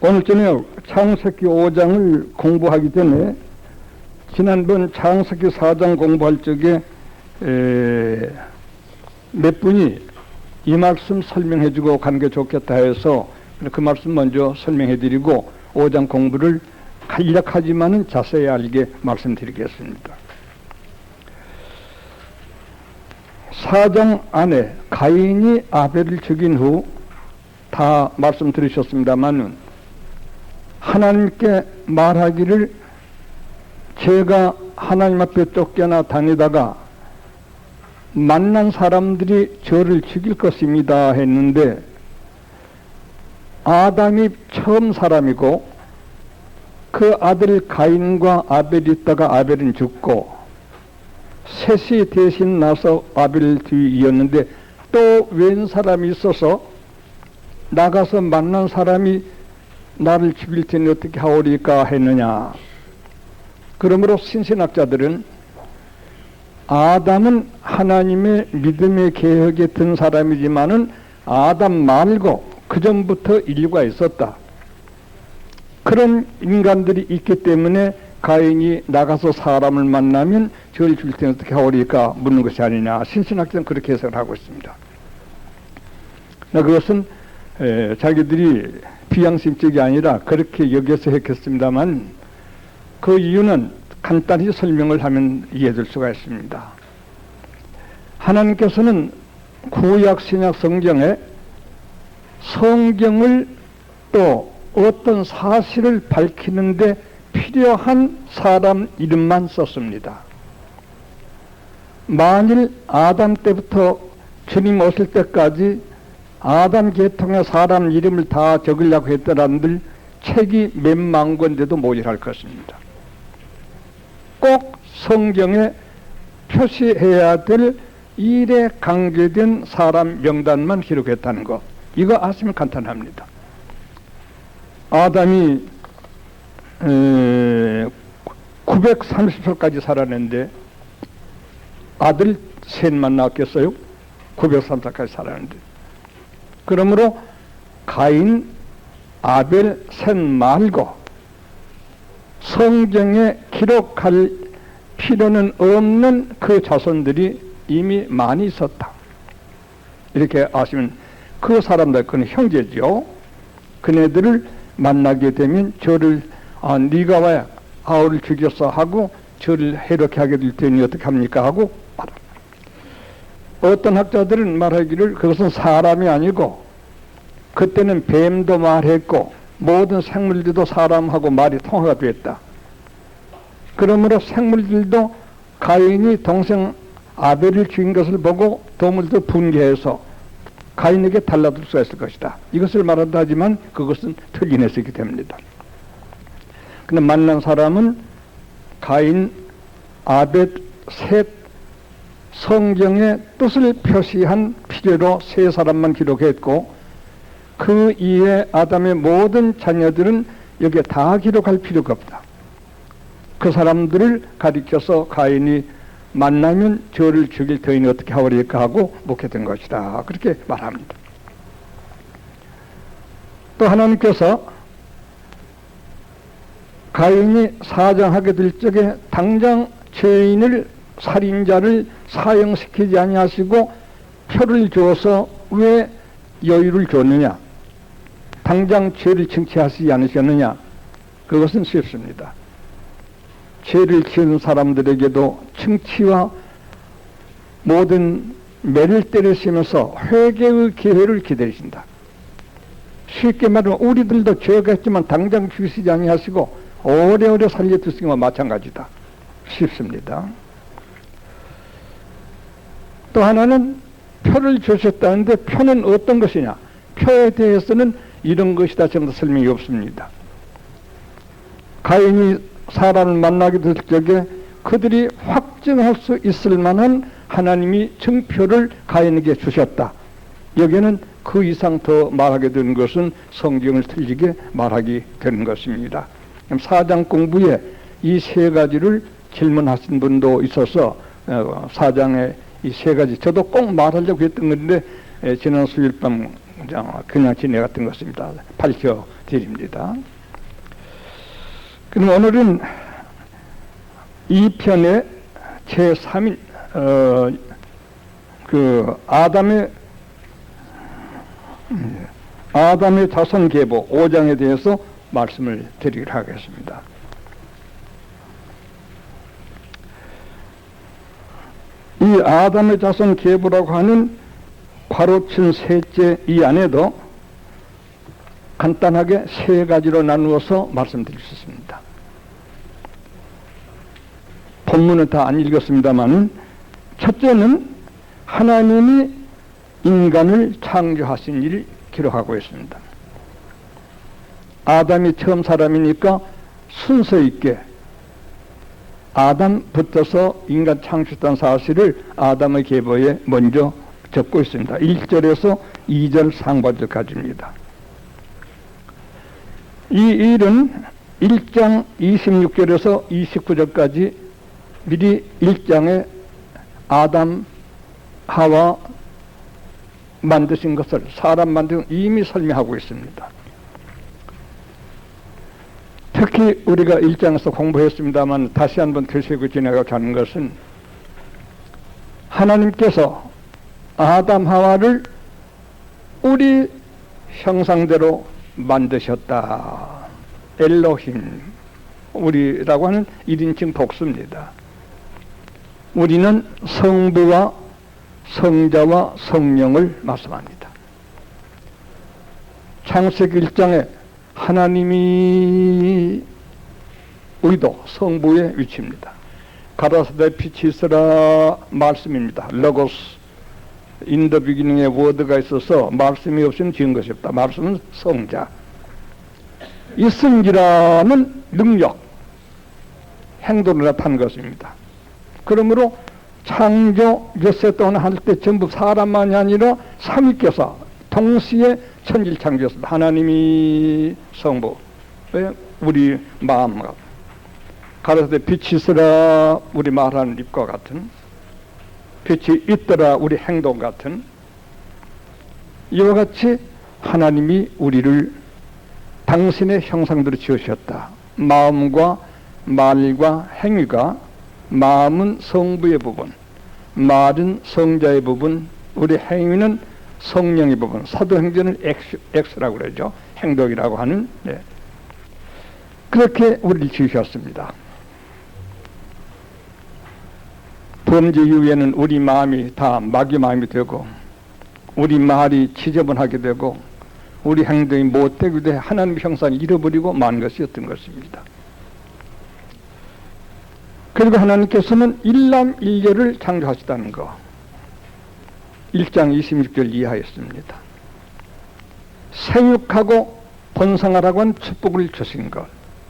오늘 저녁 창세기 5장을 공부하기 전에 지난번 창세기 4장 공부할 적에 몇 분이 이 말씀 설명해주고 가는 게 좋겠다 해서 그 말씀 먼저 설명해드리고 5장 공부를 간략하지만은 자세히 알게 말씀드리겠습니다. 4장 안에 가인이 아벨을 죽인 후 다 말씀 들으셨습니다만은 하나님께 말하기를 제가 하나님 앞에 쫓겨나 다니다가 만난 사람들이 저를 죽일 것입니다 했는데 아담이 처음 사람이고 그 아들 가인과 아벨이 있다가 아벨은 죽고 셋이 대신 나서 아벨 뒤 이었는데 또 웬 사람이 있어서 나가서 만난 사람이 나를 죽일 테니 어떻게 하오리까 했느냐. 그러므로 신신학자들은 아담은 하나님의 믿음의 개혁에 든 사람이지만은 아담 말고 그 전부터 인류가 있었다. 그런 인간들이 있기 때문에 가인이 나가서 사람을 만나면 저를 죽일 테니 어떻게 하오리까 묻는 것이 아니냐. 신신학자는 그렇게 해석을 하고 있습니다. 그것은 자기들이 비양심적이 아니라 그렇게 여겨서 했겠습니다만 그 이유는 간단히 설명을 하면 이해될 수가 있습니다. 하나님께서는 구약 신약 성경에 성경을 또 어떤 사실을 밝히는데 필요한 사람 이름만 썼습니다. 만일 아담 때부터 주님 오실 때까지 아담 계통의 사람 이름을 다 적으려고 했더란들 책이 몇만 권인데도 모자랄 것입니다. 꼭 성경에 표시해야 될 일에 관계된 사람 명단만 기록했다는 것. 이거 아시면 간단합니다. 아담이 930살까지 살았는데 아들 셋만 낳았겠어요? 930살까지 살았는데. 그러므로 가인, 아벨, 셋 말고 성경에 기록할 필요는 없는 그 자손들이 이미 많이 있었다. 이렇게 아시면 그 사람들, 그는 형제죠. 그네들을 만나게 되면 저를 네가 왜 아우를 죽였어 하고 저를 해롭게 하게 될 테니 어떻게 합니까 하고 말합니다. 어떤 학자들은 말하기를 그것은 사람이 아니고 그때는 뱀도 말했고 모든 생물들도 사람하고 말이 통화가 됐다. 그러므로 생물들도 가인이 동생 아벨을 죽인 것을 보고 동물도 분개해서 가인에게 달라들 수가 있을 것이다. 이것을 말한다 하지만 그것은 틀린 해석이 됩니다. 그런데 만난 사람은 가인, 아벨, 셋, 성경의 뜻을 표시한 필요로 세 사람만 기록했고 그 이외에 아담의 모든 자녀들은 여기에 다 기록할 필요가 없다. 그 사람들을 가리켜서 가인이 만나면 저를 죽일 터이니 어떻게 하오리까 하고 묵혔던 것이다. 그렇게 말합니다. 또 하나님께서 가인이 사정하게 될 적에 당장 죄인을 살인자를 사형시키지 아니하시고 표를 주어서 왜 여유를 줬느냐? 당장 죄를 증치하시지 않으셨느냐? 그것은 쉽습니다. 죄를 지은 사람들에게도 증치와 모든 매를 때리시면서 회개의 기회를 기다리신다. 쉽게 말하면 우리들도 죄가 있지만 당장 죽이시지 아니하시고 오래오래 살려두시는 것과 마찬가지다. 쉽습니다. 또 하나는 표를 주셨다는데 표는 어떤 것이냐? 표에 대해서는 이런 것이다 정도 설명이 없습니다. 가인이 사람을 만나게 될 적에 그들이 확증할 수 있을 만한 하나님이 증표를 가인에게 주셨다. 여기에는 그 이상 더 말하게 되는 것은 성경을 틀리게 말하게 되는 것입니다. 4장 공부에 이 세 가지를 질문하신 분도 있어서 4장에 이 세 가지 저도 꼭 말하려고 했던 건데 지난 수요일 밤 그냥 지내갔던 것입니다. 밝혀드립니다. 그럼 오늘은 이 편의 제3인 아담의 자손 계보 5장에 대해서 말씀을 드리도록 하겠습니다. 이 아담의 자손 계보라고 하는 괄호친 셋째 이 안에도 간단하게 세 가지로 나누어서 말씀드릴 수 있습니다. 본문은 다 안 읽었습니다만, 첫째는 하나님이 인간을 창조하신 일을 기록하고 있습니다. 아담이 처음 사람이니까 순서 있게 아담부터서 인간 창조했다는 사실을 아담의 계보에 먼저 적고 있습니다. 1절에서 2절 상반절까지입니다. 이 일은 1장 26절에서 29절까지 미리 1장에 아담, 하와 만드신 것을, 사람 만든 이미 설명하고 있습니다. 특히 우리가 1장에서 공부했습니다만 다시 한번 되새고 지나가게 하는 것은, 하나님께서 아담, 하와를 우리 형상대로 만드셨다. 엘로힘, 우리라고 하는 1인칭 복수입니다. 우리는 성부와 성자와 성령을 말씀합니다. 창세기 1장에 하나님이 의도, 성부의 위치입니다. 가라사대 빛이 있으라 말씀입니다. 로고스, in the beginning에 워드가 있어서 말씀이 없으면 지은 것이 없다. 말씀은 성자. 있음이라는 능력, 행동을 나타낸 것입니다. 그러므로 창조 몇 동안 할 때 전부 사람만이 아니라 삼위께서 동시에 천지를 창조했습니다. 하나님이 성부, 우리 마음과 가라사대 빛이 있으라 우리 말하는 입과 같은, 빛이 있더라 우리 행동 같은, 이와 같이 하나님이 우리를 당신의 형상대로 지으셨다. 마음과 말과 행위가, 마음은 성부의 부분, 말은 성자의 부분, 우리 행위는 성령의 부분, 사도행전은 X라고 그러죠. 행동이라고 하는. 네. 그렇게 우리를 지으셨습니다. 범죄 이후에는 우리 마음이 다 마귀 마음이 되고, 우리 말이 지저분하게 되고, 우리 행동이 못되게 돼 하나님의 형상을 잃어버리고 만 것이었던 것입니다. 그리고 하나님께서는 일남일녀를 창조하시다는 거 1장 26절 이하였습니다. 생육하고 번성하라고 한 축복을 주신 것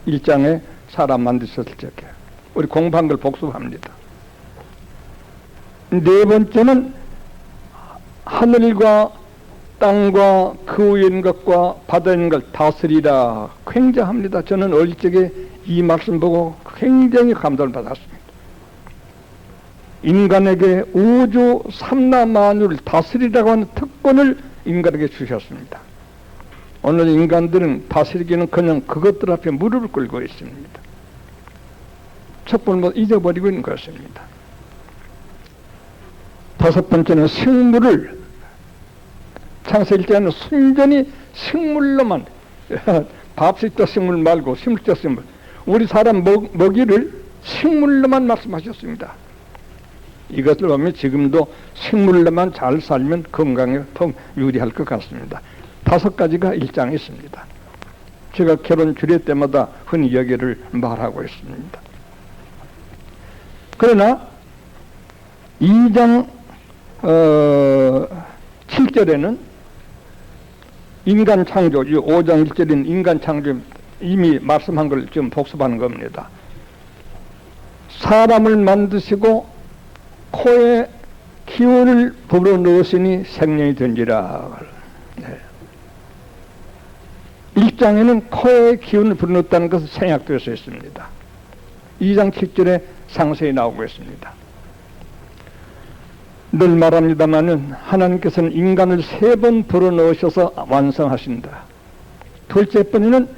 1장에 사람 만드셨을 적에 우리 공부한 걸 복습합니다. 네 번째는 하늘과 땅과 그 위에 있는 것과 바다에 있는 걸 다스리라. 굉장합니다. 저는 어릴 적에 이 말씀 보고 굉장히 감동을 받았습니다. 인간에게 우주 삼라만유를 다스리라고 하는 특권을 인간에게 주셨습니다. 오늘 인간들은 다스리기는 그냥 그것들 앞에 무릎을 꿇고 있습니다. 척분을 잊어버리고 있는 것입니다. 다섯 번째는 식물을, 창세기 때는 순전히 식물로만, 밥식적 식물 말고 식물적 식물, 우리 사람 먹이를 식물로만 말씀하셨습니다. 이것을 보면 지금도 식물로만 잘 살면 건강에 더 유리할 것 같습니다. 다섯 가지가 1장에 있습니다. 제가 결혼 주례 때마다 흔히 여기를 말하고 있습니다. 그러나 2장 7절에는 인간 창조, 이 5장 1절인 인간 창조 이미 말씀한 걸 지금 복습하는 겁니다. 사람을 만드시고 코에 기운을 불어넣으시니 생명이 된지라. 네. 1장에는 코에 기운을 불어넣었다는 것은 생략되어서 있습니다. 2장 7절에 상세히 나오고 있습니다. 늘 말합니다마는 하나님께서는 인간을 3번 불어넣으셔서 완성하신다. 둘째 번에는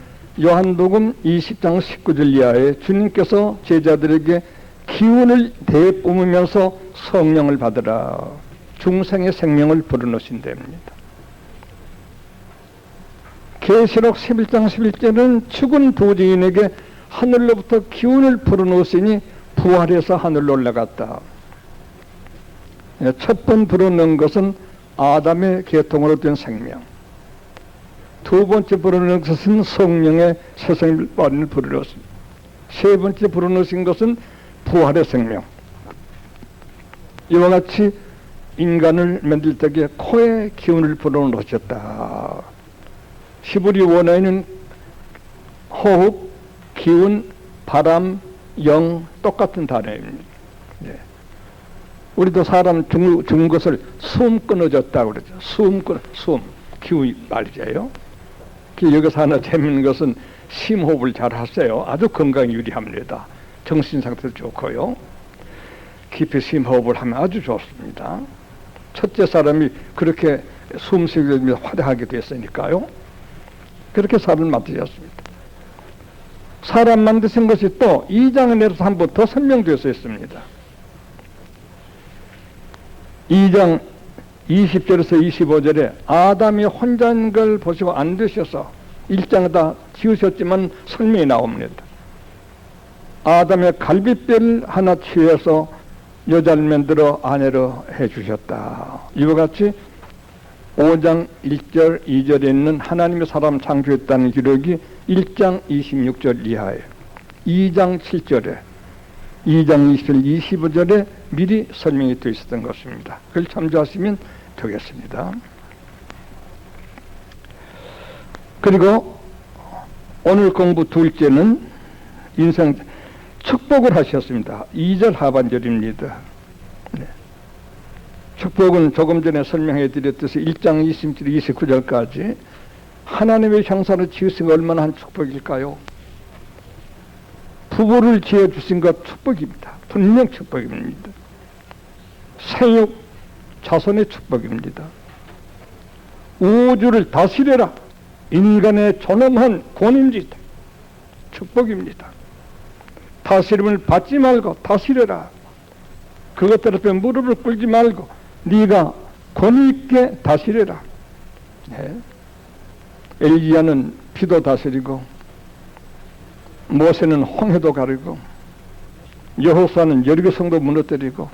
요한복음 20장 19절 이하에 주님께서 제자들에게 기운을 대뿜으면서 성령을 받으라. 중생의 생명을 불어넣으신답니다. 계시록 11장 11절은 죽은 부지인에게 하늘로부터 기운을 불어넣으시니 부활해서 하늘로 올라갔다. 첫 번 불어넣은 것은 아담의 계통으로 된 생명. 두 번째 불어넣은 것은 성령의 새생명을 불어넣었습니다. 세 번째 불어넣으신 것은 부활의 생명. 이와 같이 인간을 만들 때에 코에 기운을 불어넣으셨다. 히브리 원어에는 호흡, 기운, 바람, 영 똑같은 단어입니다. 네. 우리도 사람 죽은 것을 숨 끊어졌다고 그러죠. 숨, 기운 말이죠. 여기서 하나 재밌는 것은 심호흡을 잘 하세요. 아주 건강에 유리합니다. 정신 상태도 좋고요. 깊이 심호흡을 하면 아주 좋습니다. 첫째 사람이 그렇게 숨쉬기 화려하게 됐으니까요. 그렇게 사람을 만드셨습니다. 사람 만드신 것이 또 2장에 내려서 한 번 더 설명되어 있습니다. 2장 20절에서 25절에 아담이 혼자인 걸 보시고 안 되셔서 1장에다 지으셨지만 설명이 나옵니다. 아담의 갈비뼈를 하나 취해서 여자를 만들어 아내로 해주셨다. 이와 같이 5장 1절 2절에 있는 하나님의 사람 창조했다는 기록이 1장 26절 이하에 2장 7절에 2장 20절 25절에 미리 설명이 되어 있었던 것입니다. 그걸 참조하시면 되겠습니다. 그리고 오늘 공부 둘째는 인생 축복을 하셨습니다. 2절 하반절입니다. 네. 축복은 조금 전에 설명해 드렸듯이 1장 20절 29절까지 하나님의 형상을 지으신 게 얼마나 한 축복일까요? 부부를 지어주신 것 축복입니다. 분명 축복입니다. 생육 자손의 축복입니다. 우주를 다스려라. 인간의 존엄한 권위입니다. 축복입니다. 다스림을 받지 말고 다스려라. 그것들 앞에 무릎을 꿇지 말고 네가 권위 있게 다스려라. 네. 엘리야는 피도 다스리고 모세는 홍해도 가르고 여호수아는 여리고 성도 무너뜨리고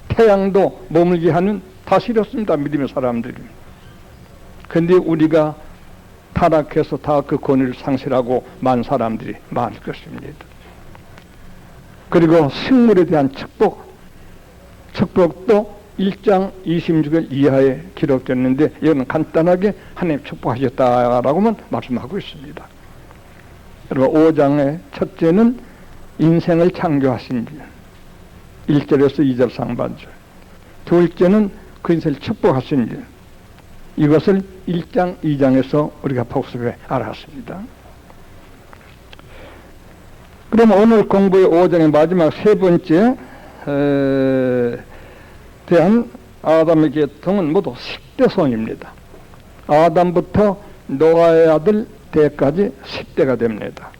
태양도 머물게 하는 다스렸습니다. 믿음의 사람들이. 그런데 우리가 타락해서 다 그 권위를 상실하고 만 사람들이 많을 것입니다. 그리고 식물에 대한 축복도 1장 26절 이하에 기록됐는데 이거는 간단하게 하나님 축복하셨다라고만 말씀하고 있습니다. 그리고 5장의 첫째는 인생을 창조하신 일 1절에서 2절 상반절, 둘째는 그 인생을 축복하신 일, 이것을 1장 2장에서 우리가 복습해 알았습니다. 그럼 오늘 공부의 5장의 마지막 세 번째 대한 아담의 계통은 모두 10대손입니다. 아담부터 노아의 아들 대까지 10대가 됩니다.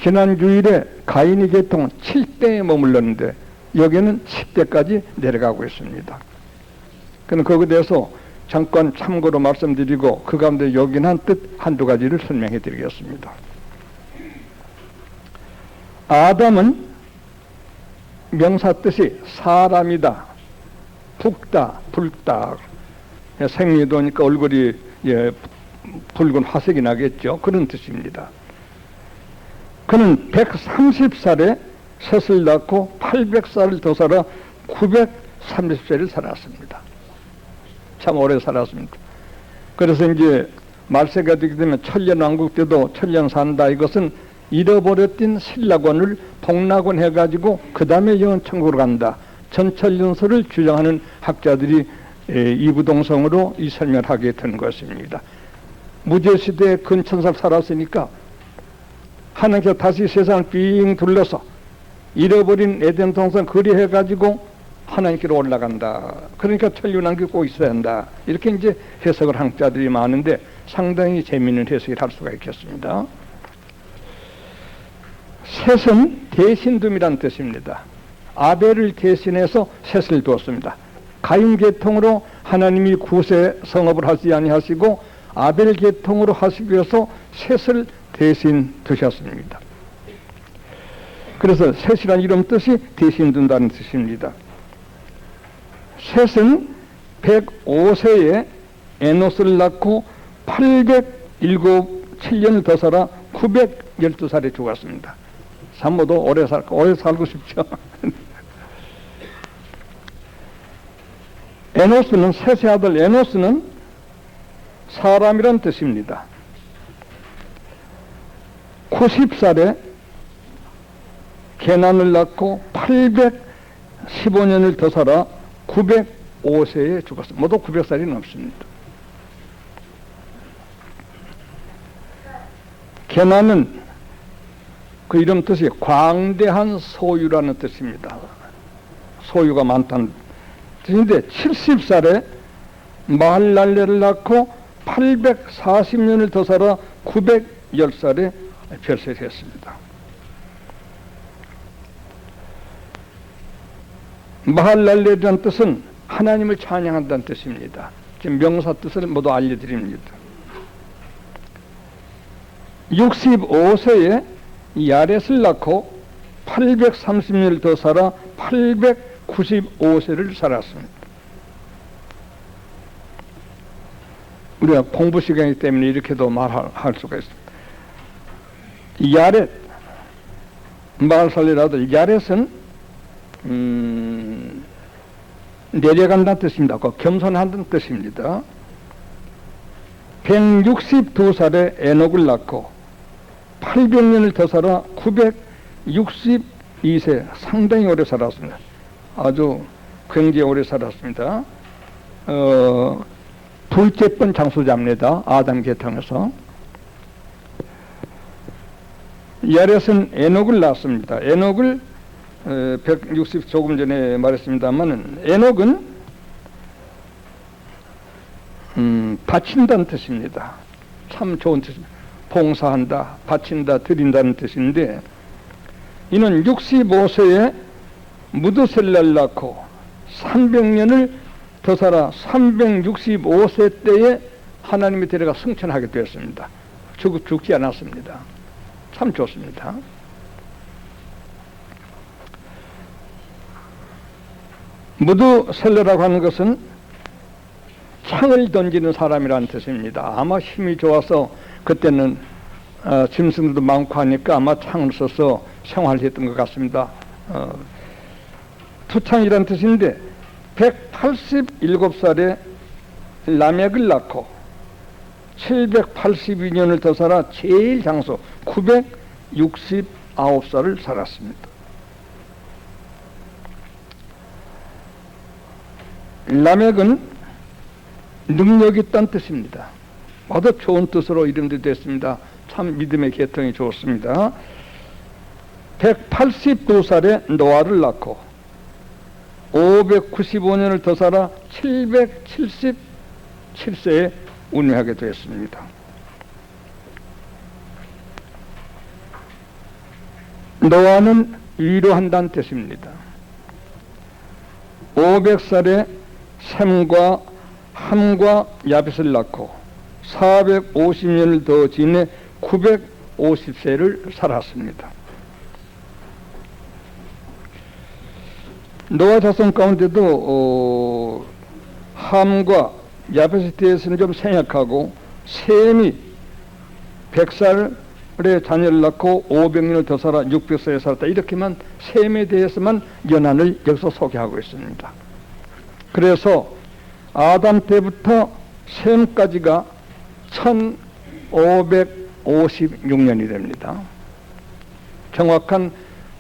지난 주일에 가인의 계통은 7대에 머물렀는데 여기는 10대까지 내려가고 있습니다. 그럼 거기에 대해서 잠깐 참고로 말씀드리고 그 가운데 요긴한 뜻 한두 가지를 설명해 드리겠습니다. 아담은 명사 뜻이 사람이다, 붉다, 붉다. 생리도 하니까 얼굴이 붉은 화색이 나겠죠. 그런 뜻입니다. 그는 130살에 셋을 낳고 800살을 더 살아 930세를 살았습니다. 참 오래 살았습니다. 그래서 이제 말세가 되게 되면 천년왕국 때도 천년 산다. 이것은 잃어버렸던 신라권을 복락원 해가지고 그 다음에 영천국으로 간다. 전천년설을 주장하는 학자들이 이부동성으로 이 설명을 하게 된 것입니다. 무제시대에 근천살 살았으니까 하나님께서 다시 세상을 빙 둘러서 잃어버린 에덴 동산 거리해가지고 하나님께로 올라간다. 그러니까 천륜왕국이 꼭 있어야 한다. 이렇게 이제 해석을 하는 자들이 많은데 상당히 재미있는 해석을 할 수가 있겠습니다. 셋은 대신둠이란 뜻입니다. 아벨을 대신해서 셋을 두었습니다. 가인 계통으로 하나님이 구세 성업을 하지 아니하시고 아벨 계통으로 하시기 위해서 셋을 대신 두셨습니다. 그래서 셋이란 이름 뜻이 대신 둔다는 뜻입니다. 셋은 105세에 에노스를 낳고 807년을 더 살아 912살에 죽었습니다. 산모도 오래 살고 싶죠. 에노스는 셋의 아들 에노스는 사람이란 뜻입니다. 90살에 게난을 낳고 815년을 더 살아 905세에 죽었습니다. 모두 900살이 넘습니다. 게난은 그 이름 뜻이 광대한 소유라는 뜻입니다. 소유가 많다는 뜻인데 70살에 마할랄레를 낳고 840년을 더 살아 910살에 별세했습니다. 마할랄레라는 뜻은 하나님을 찬양한다는 뜻입니다. 지금 명사 뜻을 모두 알려드립니다. 65세에 야렛을 낳고 830년을 더 살아 895세를 살았습니다. 우리가 공부 시간이기 때문에 이렇게도 말할 수가 있습니다. 야렛, 마할살레라도 야렛은 내려간다는 뜻입니다. 겸손한다는 뜻입니다. 162살에 에녹을 낳고 800년을 더 살아 962세, 상당히 오래 살았습니다. 아주 굉장히 오래 살았습니다. 둘째 번 장수자입니다. 아담 계통에서. 야렛은 에녹을 낳았습니다. 에녹을 160 조금 전에 말했습니다만은 에녹은 바친다는 뜻입니다. 참 좋은 뜻입니다. 봉사한다, 바친다, 드린다는 뜻인데 이는 65세에 무드셀라를 낳고 300년을 더 살아 365세 때에 하나님의 데려가 승천하게 되었습니다. 죽지 않았습니다. 참 좋습니다. 무드셀라라고 하는 것은 창을 던지는 사람이라는 뜻입니다. 아마 힘이 좋아서 그때는 짐승들도 많고 하니까 아마 창을 써서 생활했던 것 같습니다. 투창이라는 뜻인데 187살에 라멕을 낳고 782년을 더 살아 제일 장수 969살을 살았습니다. 라멕은 능력이 있다는 뜻입니다. 아주 좋은 뜻으로 이름도 됐습니다. 참 믿음의 계통이 좋습니다. 182살에 노아를 낳고 595년을 더 살아 777세에 운명하게 되었습니다. 노아는 위로한다는 뜻입니다. 500살에 셈과 함과 야벳을 낳고 450년을 더 지내 950세를 살았습니다. 노아 자손 가운데도 함과 야벳에 대해서는 좀 생략하고 셈이 100살의 자녀를 낳고 500년을 더 살아 600세에 살았다. 이렇게만 셈에 대해서만 연한을 여기서 소개하고 있습니다. 그래서 아담 때부터 셈까지가 1556년이 됩니다. 정확한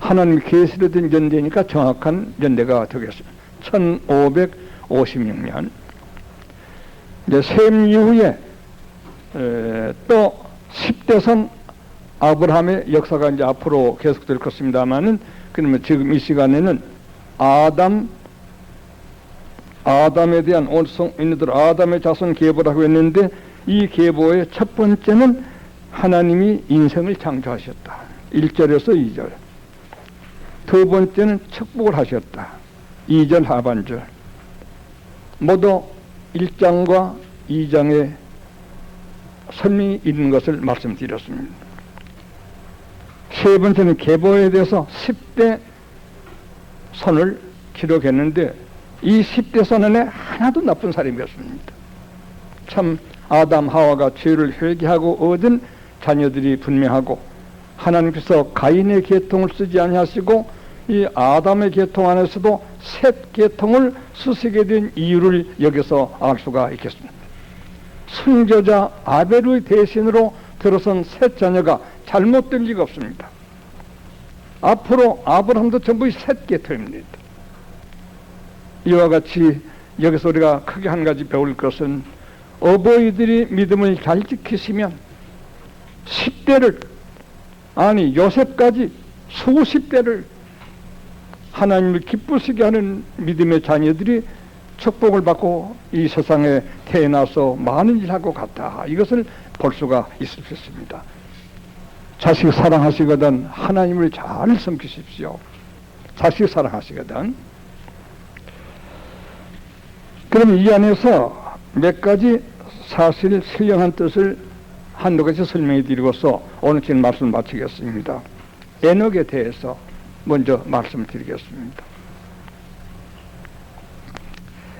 하나님이 계시로 된 연대니까 정확한 연대가 되겠습니다. 1556년. 이제 셈 이후에 또 10대선 아브라함의 역사가 이제 앞으로 계속될 것입니다만은 그러면 지금 이 시간에는 아담, 아담에 대한 온성인들 아담의 자손 계보라고 했는데 이 계보의 첫 번째는 하나님이 인생을 창조하셨다. 1절에서 2절. 두 번째는 축복을 하셨다. 2절 하반절. 모두 1장과 2장에 설명이 있는 것을 말씀드렸습니다. 세 번째는 계보에 대해서 10대 선을 기록했는데 이 10대 선 안에 하나도 나쁜 사람이었습니다. 참 아담 하와가 죄를 회개하고 얻은 자녀들이 분명하고 하나님께서 가인의 계통을 쓰지 아니하시고 이 아담의 계통 안에서도 셋 계통을 쓰시게 된 이유를 여기서 알 수가 있겠습니다. 순교자 아벨의 대신으로 들어선 셋 자녀가 잘못될 리가 없습니다. 앞으로 아브라함도 전부 셋 계통입니다. 이와 같이 여기서 우리가 크게 한 가지 배울 것은 어버이들이 믿음을 잘 지키시면 10대를 아니 요셉까지 수십 대를 하나님을 기쁘시게 하는 믿음의 자녀들이 축복을 받고 이 세상에 태어나서 많은 일을 하고 갔다. 이것을 볼 수가 있을 수 있습니다. 자식 사랑하시거든 하나님을 잘 섬기십시오. 자식 사랑하시거든. 그럼 이 안에서 몇 가지 사실 신령한 뜻을 한두 가지 설명해 드리고서 오늘 제 말씀을 마치겠습니다. 에녹에 대해서 먼저 말씀드리겠습니다.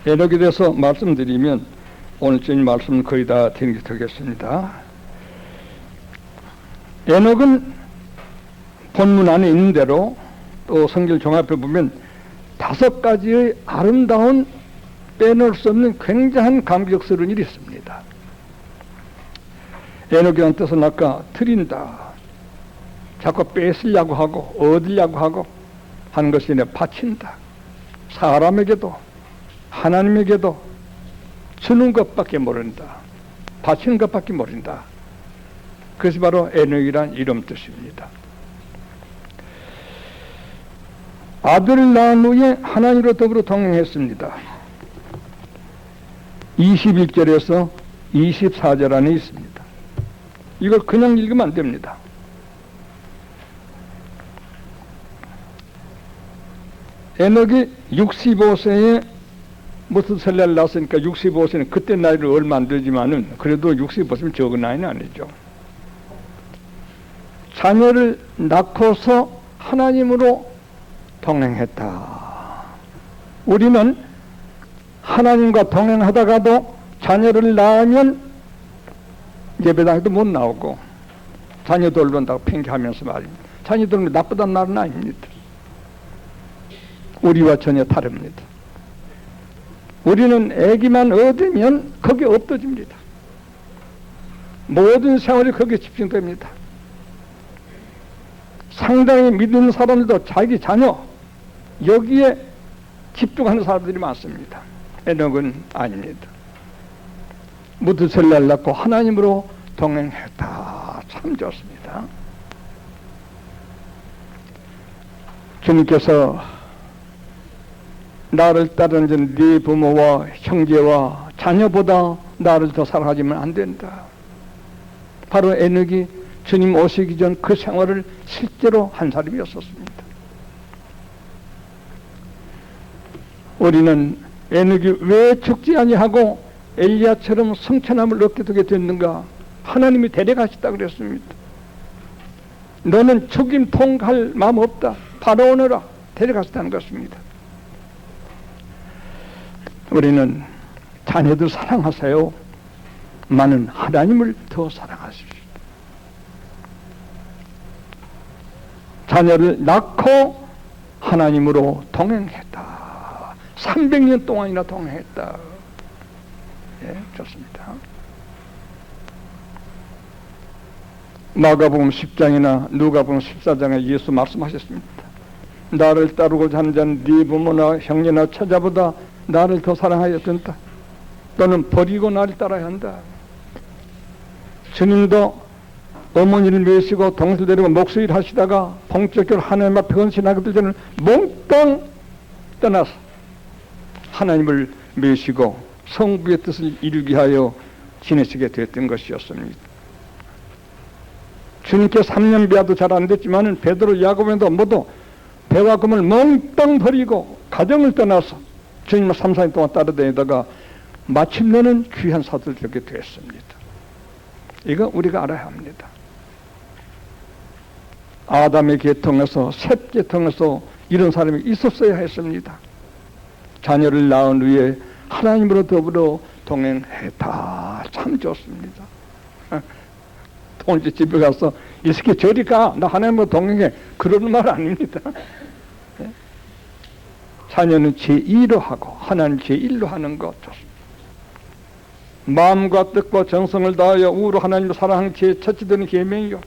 에녹에 대해서 말씀드리면 오늘 제 말씀은 거의 다 드린 게 되겠습니다. 에녹은 본문 안에 있는 대로 또 성경 종합해 보면 5가지의 아름다운 빼놓을 수 없는 굉장한 감격스러운 일이 있습니다. 에녹이라는 뜻은 아까 드린다. 자꾸 뺏으려고 하고 얻으려고 하고 하는 것이 아니라 바친다. 사람에게도 하나님에게도 주는 것밖에 모른다. 바치는 것밖에 모른다. 그것이 바로 에녹이란 이름 뜻입니다. 아들을 낳은 후에 하나님으로 더불어 동행했습니다. 21절에서 24절 안에 있습니다. 이걸 그냥 읽으면 안 됩니다. 에녹이 65세에 무스셀라를 낳았으니까 65세는 그때 나이를 얼마 안 되지만은 그래도 65세면 적은 나이는 아니죠. 자녀를 낳고서 하나님으로 동행했다. 우리는 하나님과 동행하다가도 자녀를 낳으면 예배당에도 못 나오고 자녀 돌본다고 핑계하면서 말입니다. 자녀 돌보면 나쁘다는 말은 아닙니다. 우리와 전혀 다릅니다. 우리는 아기만 얻으면 거기에 없어집니다. 모든 생활이 거기에 집중됩니다. 상당히 믿는 사람들도 자기 자녀 여기에 집중하는 사람들이 많습니다. 에녹은 아닙니다. 무드셀라를 낳고 하나님으로 동행했다. 참 좋습니다. 주님께서 나를 따르는 네 부모와 형제와 자녀보다 나를 더 사랑하지면 안 된다. 바로 에녹이 주님 오시기 전 그 생활을 실제로 한 사람이었었습니다. 우리는 에녹이 왜 죽지 아니하고 엘리야처럼 성천함을 얻게 되게 됐는가? 하나님이 데려가시다 그랬습니다. 너는 죽임 통할 마음 없다. 바로 오너라. 데려가시다는 것입니다. 우리는 자녀들 사랑하세요. 많은 하나님을 더 사랑하십시오. 자녀를 낳고 하나님으로 동행했다. 300년 동안이나 동행했다. 예, 좋습니다. 마가복음 10장이나 누가복음 14장에 예수 말씀하셨습니다. 나를 따르고자 하는 자는 네 부모나 형제나 처자보다 나를 더 사랑하였던다. 또는 버리고 나를 따라야 한다. 주님도 어머니를 메시고 동생을 데리고 목수일 하시다가 본격적으로 하나님 앞에 헌신하기도 전에 몽땅 떠나서 하나님을 메시고 성부의 뜻을 이루게 하여 지내시게 됐던 것이었습니다. 주님께 3년 배도 잘 안 됐지만 베드로 야고보도 모두 배와 금을 몽땅 버리고 가정을 떠나서 주님을 3, 4년 동안 따라다니다가 마침내는 귀한 사도를 되게 됐습니다. 이거 우리가 알아야 합니다. 아담의 계통에서 셋 계통에서 이런 사람이 있었어야 했습니다. 자녀를 낳은 후에 하나님으로 더불어 동행했다. 참 좋습니다. 언제 집에 가서 이 새끼 저리 가, 나 하나님으로 동행해, 그러는 말 아닙니다. 자녀는 제2로 하고 하나님 제1로 하는 것 좋습니다. 마음과 뜻과 정성을 다하여 우로 하나님을 사랑하는 제 첫째 되는 계명이요,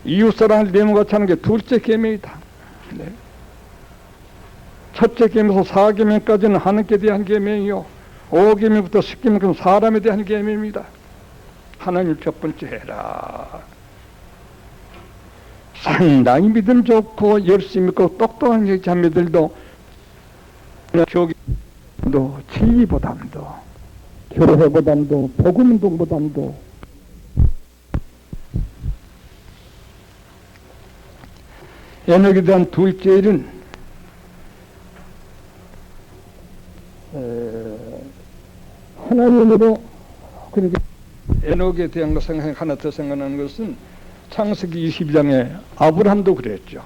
이웃사랑을 내모같이 하는 게 둘째 계명이다. 네. 첫째 계명에서 4계명까지는 하나님께 대한 계명이요, 5계명부터 10계명까지는 사람에 대한 계명입니다. 하나님 첫 번째 해라. 상당히 믿음 좋고 열심히 있고 똑똑한 자매들도 교기도 진리보담도 교회보담도 복음운동보담도 에녹에 대한 둘째 일은 하나님으로, 그러니까 에녹에 대한 것 하나 더 생각나는 것은 창세기 22장에 아브라함도 그랬죠.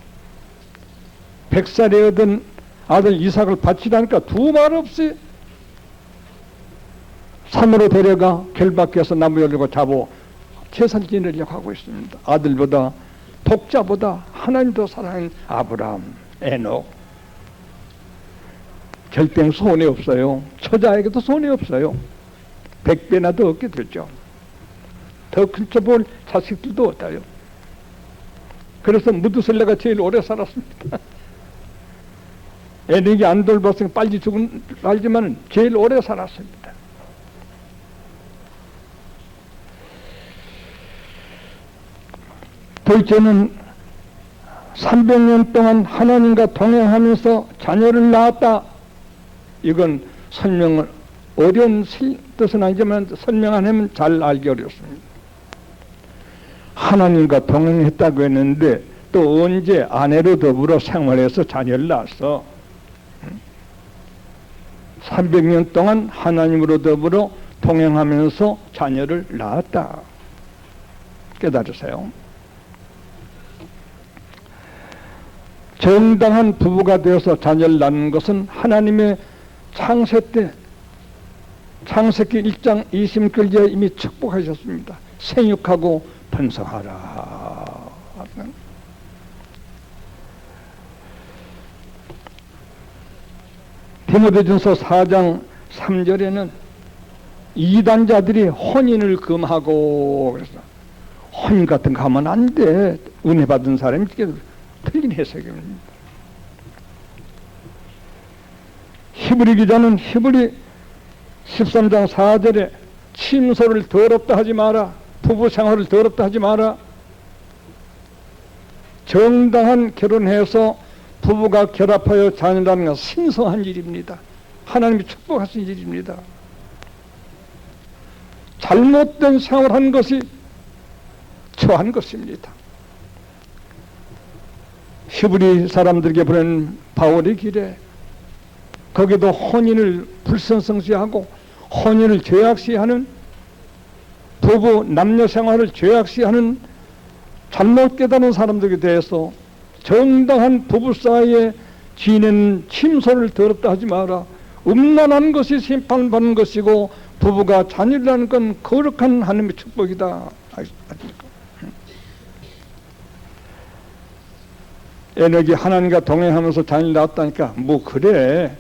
100살에 얻은 아들 이삭을 바치라니까 두 말 없이 산으로 데려가 결박해서 나무 열리고 잡어 제사를 지내려고 하고 있습니다. 아들보다 독자보다 하나님 더 사랑하는 아브라함, 에녹. 절대 손해 없어요. 처자에게도 손해 없어요. 100배나 더 얻게 되죠. 더 큰 쳐 볼 자식들도 얻어요. 그래서 무드셀라가 제일 오래 살았습니다. 에녹이 안 돌봤으니까 빨리 알지만 제일 오래 살았습니다. 둘째는 300년 동안 하나님과 동행하면서 자녀를 낳았다. 이건 설명을 어려운 뜻은 아니지만 설명 안 하면 잘 알기 어렵습니다. 하나님과 동행했다고 했는데 또 언제 아내로 더불어 생활해서 자녀를 낳았어? 300년 동안 하나님으로 더불어 동행하면서 자녀를 낳았다. 깨달으세요. 정당한 부부가 되어서 자녀를 낳는 것은 하나님의 창세 때 창세기 1장 20절에 이미 축복하셨습니다. 생육하고 번성하라. 디모데전서 4장 3절에는 이단자들이 혼인을 금하고, 그래서 혼인 같은 거 하면 안 돼. 은혜 받은 사람이 틀린 해석입니다. 히브리 기자는 히브리 13장 4절에 침소를 더럽다 하지 마라, 부부 생활을 더럽다 하지 마라. 정당한 결혼해서 부부가 결합하여 자녀라는 것은 신성한 일입니다. 하나님이 축복하신 일입니다. 잘못된 생활한 것이 처한 것입니다. 히브리 사람들에게 보낸 바울의 길에 거기도 혼인을 불성성시하고 혼인을 죄악시하는, 부부 남녀 생활을 죄악시하는 잘못 깨달은 사람들에 대해서 정당한 부부 사이에 지내는 침소를 더럽다 하지 마라. 음란한 것이 심판받는 것이고 부부가 자녀를 낳는 건 거룩한 하나님의 축복이다. 에녹이 하나님과 동행하면서 자녀를 낳았다니까 뭐 그래.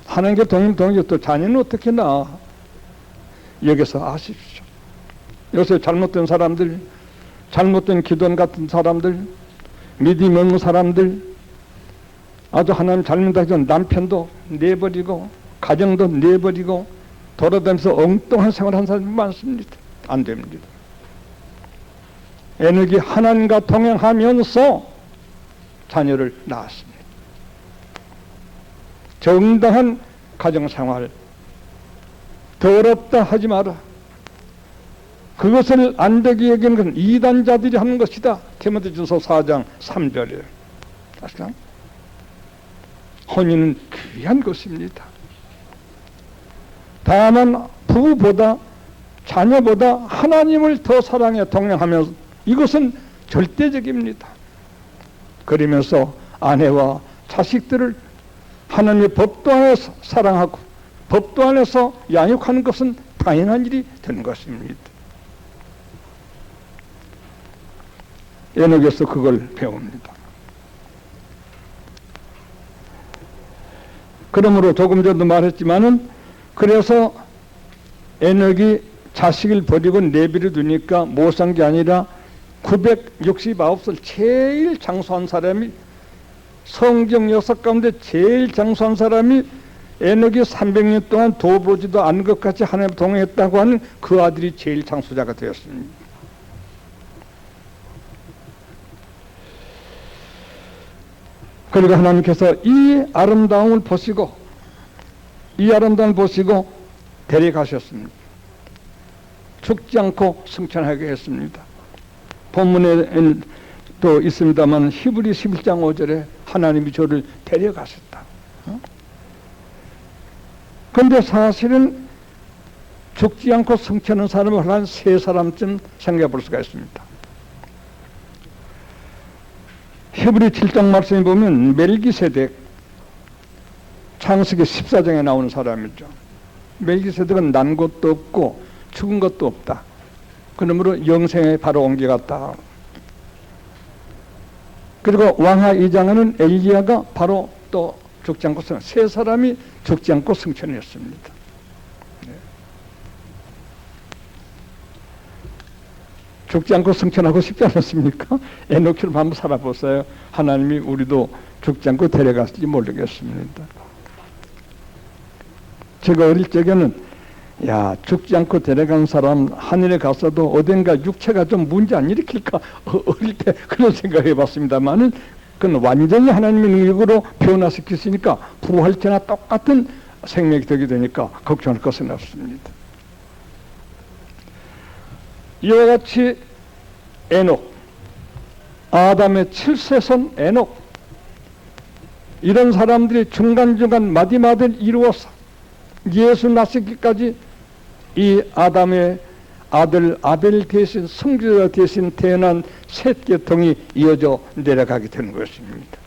하나님과 동행해서 또 자녀는 어떻게 낳아? 여기서 아십시오. 요새 잘못된 사람들, 잘못된 기도원 같은 사람들, 믿음 없는 사람들, 아주 하나님 잘못하기 남편도 내버리고 가정도 내버리고 돌아다니면서 엉뚱한 생활하는 사람이 많습니다. 안 됩니다. 에녹이 하나님과 동행하면서 자녀를 낳았습니다. 정당한 가정생활, 더럽다 하지 마라. 그것을 안 되게 여기는 것은 이단자들이 하는 것이다. 디모데전서 4장 3절에. 혼인은 귀한 것입니다. 다만 부부보다 자녀보다 하나님을 더 사랑해 동행하면서 이것은 절대적입니다. 그러면서 아내와 자식들을 하나님의 법도 안에서 사랑하고 법도 안에서 양육하는 것은 당연한 일이 되는 것입니다. 에녹에서 그걸 배웁니다. 그러므로 조금 전도 말했지만은 그래서 에녹이 자식을 버리고 내비를 두니까 못 산 게 아니라 969살 제일 장수한 사람이 성경 역사 가운데 제일 장수한 사람이 에녹이 300년 동안 도보지도 않은 것 같이 하나님 동행했다고 하는 그 아들이 제일 장수자가 되었습니다. 그리고 하나님께서 이 아름다움을 보시고 데려가셨습니다. 죽지 않고 승천하게 했습니다. 본문에 또 있습니다만 히브리 11장 5절에 하나님이 저를 데려가셨다. 그런데 사실은 죽지 않고 승천한 사람을 한 세 사람쯤 생각해 볼 수가 있습니다. 히브리 7장 말씀에 보면 멜기세덱, 창세기 14장에 나오는 사람이죠. 멜기세덱은 난 것도 없고 죽은 것도 없다. 그러므로 영생에 바로 옮겨갔다. 그리고 왕하 2장에는 엘리야가 바로 또 죽지 않고 세 사람이 죽지 않고 승천했습니다. 네. 죽지 않고 승천하고 싶지 않았습니까? 에녹처럼 한번 살아보세요. 하나님이 우리도 죽지 않고 데려갔을지 모르겠습니다. 제가 어릴 적에는 죽지 않고 데려간 사람 하늘에 갔어도 어딘가 육체가 좀 문제 안 일으킬까 어릴 때 그런 생각해 봤습니다만은 그건 완전히 하나님의 능력으로 변화시키시니까 부활 때나 똑같은 생명이 되게 되니까 걱정할 것은 없습니다. 이와 같이 에녹, 아담의 7세손 에녹, 이런 사람들이 중간중간 마디마디를 이루어서 예수 나시기까지 이 아담의 아들 아벨 대신 성지자 대신 태어난 셋 계통이 이어져 내려가게 되는 것입니다.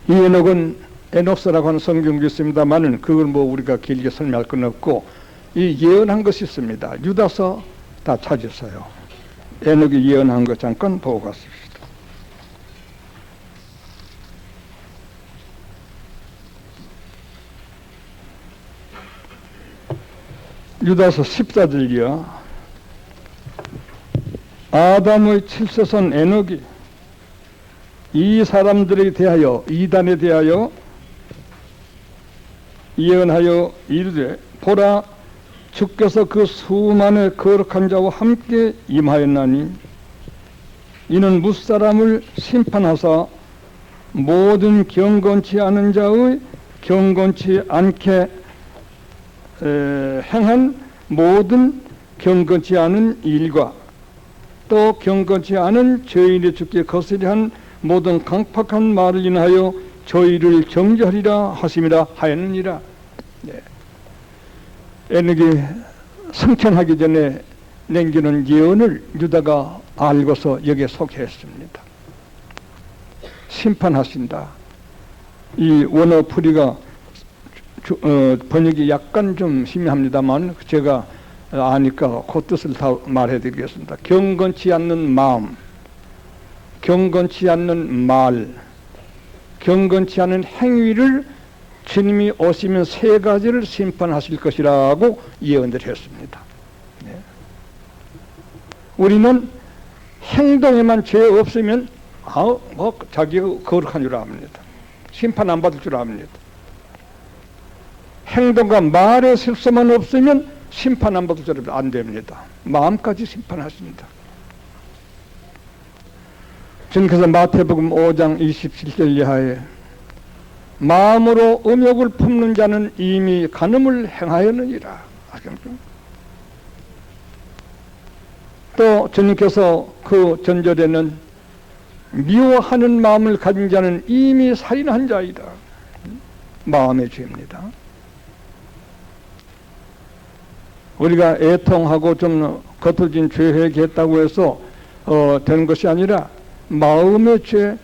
이 에녹은 에녹서라고 하는 성경도 있습니다만은 그걸 우리가 길게 설명할 건 없고 이 예언한 것이 있습니다. 유다서 다 찾으세요. 에녹이 예언한 것 잠깐 보고 갔습니다. 유다서 14절이요. 아담의 7세손 에녹이 이 사람들에 대하여 이단에 대하여 예언하여 이르되 보라 주께서 그 수많은 거룩한 자와 함께 임하였나니 이는 무사람을 심판하사 모든 경건치 않은 자의 경건치 않게 행한 모든 경건치 않은 일과 또 경건치 않은 저희를 주께 거스리 한 모든 강팍한 말을 인하여 저희를 정죄하리라 하심이라 하였느니라. 네. 에녹이 승천하기 전에 남기는 예언을 유다가 알고서 여기에 속했습니다. 심판하신다. 이 원어 풀이가 번역이 약간 좀 희미합니다만 제가 아니까 그 뜻을 다 말해드리겠습니다. 경건치 않는 마음, 경건치 않는 말, 경건치 않은 행위를 주님이 오시면 세 가지를 심판하실 것이라고 예언을 했습니다. 네. 우리는 행동에만 죄 없으면 자기가 거룩한 줄 압니다. 심판 안 받을 줄 압니다. 행동과 말의 실수만 없으면 심판 안 받을 줄 안 됩니다. 마음까지 심판하십니다. 주님께서 마태복음 5장 27절 이하에 마음으로 음욕을 품는 자는 이미 간음을 행하였느니라. 또 주님께서 그 전절에는 미워하는 마음을 가진 자는 이미 살인한 자이다. 마음의 죄입니다. 우리가 애통하고 좀 거칠진 죄 회개했다고 해서 되는 것이 아니라 마음의 죄,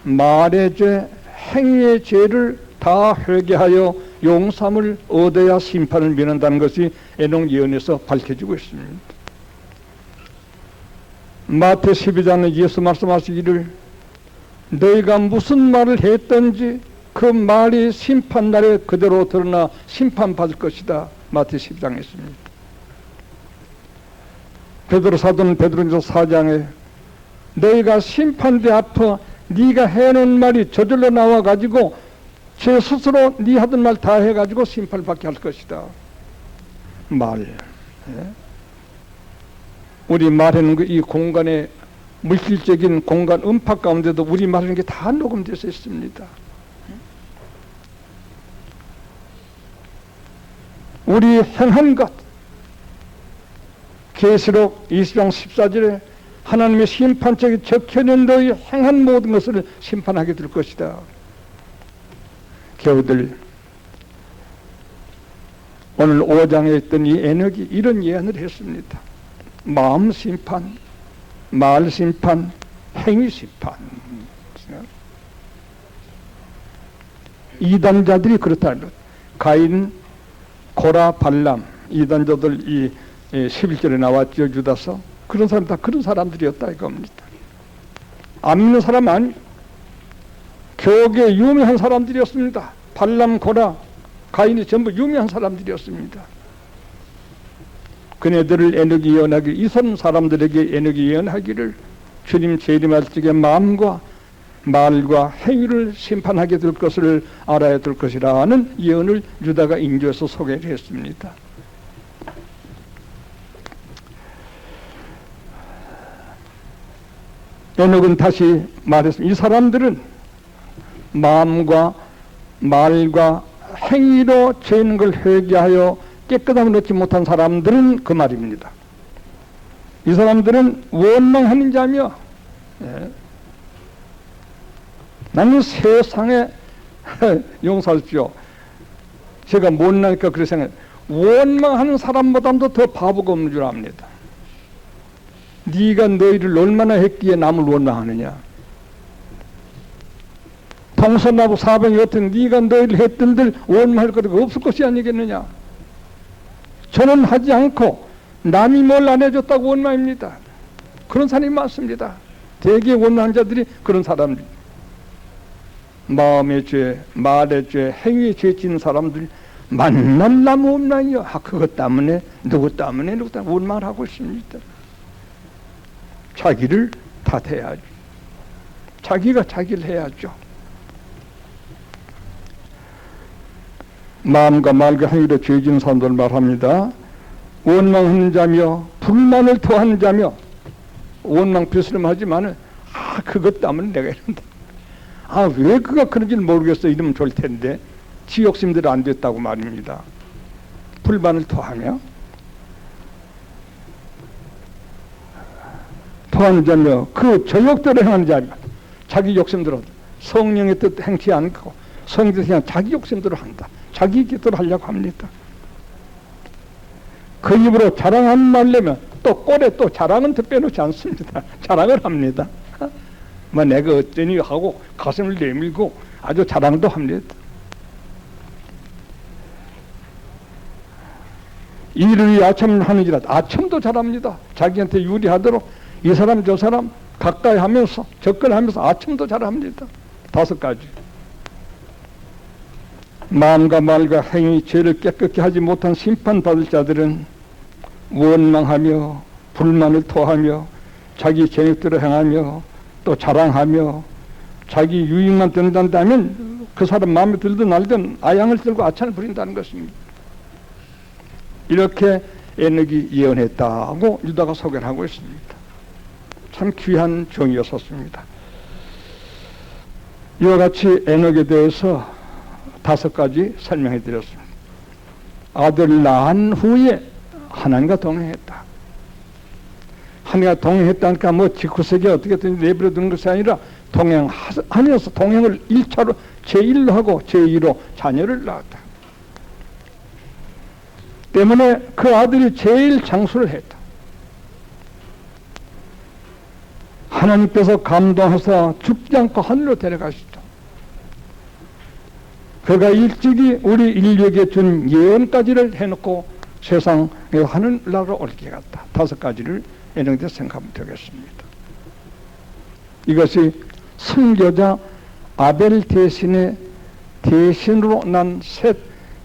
말의 죄, 행위의 죄를 다 회개하여 용서함을 얻어야 심판을 면한다는 것이 에녹 예언에서 밝혀지고 있습니다. 마태 12장에 예수 말씀하시기를 너희가 무슨 말을 했든지 그 말이 심판날에 그대로 드러나 심판받을 것이다. 마태 12장에 있습니다. 베드로 사도는 베드로전서 4장에 너희가 심판대 앞에 네가 해놓은 말이 저절로 나와가지고 제 스스로 네 하던 말 다 해가지고 심판을 받게 할 것이다. 말. 우리 말하는 이 공간의 물질적인 공간 음파 가운데도 우리 말하는 게 다 녹음돼서 있습니다. 우리 행한 것, 계시록 20장 14절에 하나님의 심판책에 적혀있는 너희 행한 모든 것을 심판하게 될 것이다. 교우들, 오늘 5장에 있던 이 에녹이 이런 예언을 했습니다. 마음 심판, 말 심판, 행위 심판. 이단자들이 그렇다는 것. 가인, 고라, 발람, 이단자들 이 11절에 나왔죠. 유다서. 그런 사람 다 그런 사람들이었다 이겁니다. 안 믿는 사람 아니, 교계에 유명한 사람들이었습니다. 발람, 고라, 가인이 전부 유명한 사람들이었습니다. 그네들을 에녹이 예언하기, 이선 사람들에게 에녹이 예언하기를 주님 재림할 적에 마음과 말과 행위를 심판하게 될 것을 알아야 될 것이라는 예언을 유다가 인조해서 소개를 했습니다. 에녹은 다시 말했습니다. 이 사람들은 마음과 말과 행위로 죄 있는 걸 회개하여 깨끗함을 얻지 못한 사람들은 그 말입니다. 이 사람들은 원망하는 자며, 나는 세상에 용서하십시오. 제가 못나니까 그렇게 생각해요. 원망하는 사람보다도 더 바보가 없는 줄 압니다. 네가 너희를 얼마나 했기에 남을 원망하느냐. 동서나무 사병이 같은 네가 너희를 했던들 원망할 거리가 없을 것이 아니겠느냐. 저는 하지 않고 남이 뭘 안 해줬다고 원망입니다. 그런 사람이 많습니다. 대개 원망한 자들이 그런 사람들. 마음의 죄, 말의 죄, 행위의 죄 짓는 사람들 만날 남 원망이요. 그것 때문에 누구 때문에 원망을 하고 있습니다. 자기를 탓해야죠. 자기가 자기를 해야죠. 마음과 말과 행위로 죄 짓는 사람들 말합니다. 원망하는 자며 불만을 토하는 자며, 원망 비스름하지만은 그것 때문에 내가 이런다. 왜 그가 그런지는 모르겠어 이러면 좋을 텐데 지 욕심대로 안 됐다고 말입니다. 불만을 토하며 토하는 자며 그 저욕대로 행하는 자며, 자기 욕심대로 성령의 뜻 행치 않고 성령의 그냥 자기 욕심대로 한다. 자기 뜻대로 하려고 합니다. 그 입으로 자랑하는 말 내면 또 꼴에 또 자랑은 더 빼놓지 않습니다. 자랑을 합니다. 내가 어쩌니 하고 가슴을 내밀고 아주 자랑도 합니다. 이를 위해 아첨을 하는지라 아첨도 잘합니다. 자기한테 유리하도록 이 사람 저 사람 가까이 하면서 접근하면서 아첨도 잘합니다. 5가지. 마음과 말과 행위 죄를 깨끗게 하지 못한 심판받을 자들은 원망하며 불만을 토하며 자기 계획대로 행하며 또 자랑하며 자기 유익만 된다면 그 사람 마음에 들든 말든 아양을 들고 아찬을 부린다는 것입니다. 이렇게 에녹이 예언했다고 유다가 소개를 하고 있습니다. 참 귀한 종이었었습니다. 이와 같이 에녹에 대해서 5가지 설명해 드렸습니다. 아들 낳은 후에 하나님과 동행했다. 하나님과 동행했다니까 뭐 직후세계 어떻게든 내버려 두는 것이 아니라 동행하면서 동행을 1차로 제1로 하고 제2로 자녀를 낳았다. 때문에 그 아들이 제일 장수를 했다. 하나님께서 감동해서 죽지 않고 하늘로 데려가시다. 그가 일찍이 우리 인류에게 준 예언까지를 해놓고 세상에 하늘나라로 옮겨 갔다. 5가지를 예정돼 생각하면 되겠습니다. 이것이 선교자 아벨 대신으로 난 셋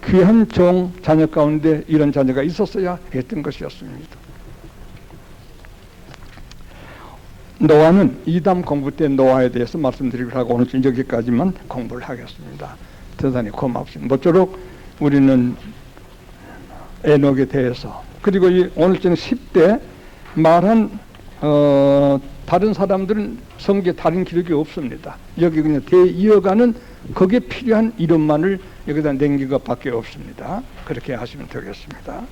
귀한 종 자녀 가운데 이런 자녀가 있었어야 했던 것이었습니다. 노아는 이담 공부 때 노아에 대해서 말씀드리기로 하고 오늘 여기까지만 공부를 하겠습니다. 대단히 고맙습니다. 모쪼록 우리는 에녹에 대해서 그리고 오늘 저는 10대 말한 다른 사람들은 성경에 다른 기록이 없습니다. 여기 그냥 이어가는 거기에 필요한 이름만을 여기다 남긴 것밖에 없습니다. 그렇게 하시면 되겠습니다.